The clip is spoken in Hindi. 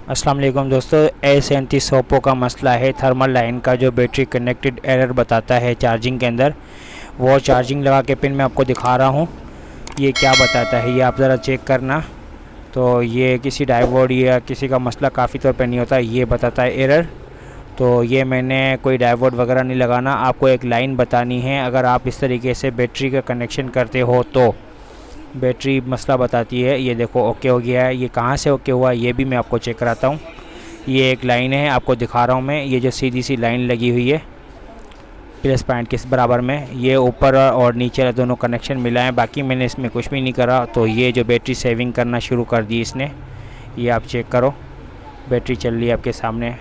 अस्सलाम वालेकुम दोस्तों, A37 ओप्पो का मसला है थर्मल लाइन का, जो बैटरी कनेक्टेड एरर बताता है चार्जिंग के अंदर। वो चार्जिंग लगा के पिन मैं आपको दिखा रहा हूँ, ये क्या बताता है ये आप ज़रा चेक करना। तो ये किसी डायोड या किसी का मसला काफ़ी तौर पे नहीं होता, ये बताता है एरर। तो ये मैंने कोई डायोड वगैरह नहीं लगाना, आपको एक लाइन बतानी है। अगर आप इस तरीके से बैटरी का कनेक्शन करते हो तो बैटरी मसला बताती है। ये देखो ओके हो गया है। ये कहाँ से ओके हुआ ये भी मैं आपको चेक कराता हूँ। ये एक लाइन है, आपको दिखा रहा हूँ मैं। ये जो सीधी सी लाइन लगी हुई है प्लस पॉइंट के बराबर में, ये ऊपर और नीचे दोनों कनेक्शन मिला है। बाकी मैंने इसमें कुछ भी नहीं करा। तो ये जो बैटरी सेविंग करना शुरू कर दी इसने, ये आप चेक करो, बैटरी चल रही है आपके सामने।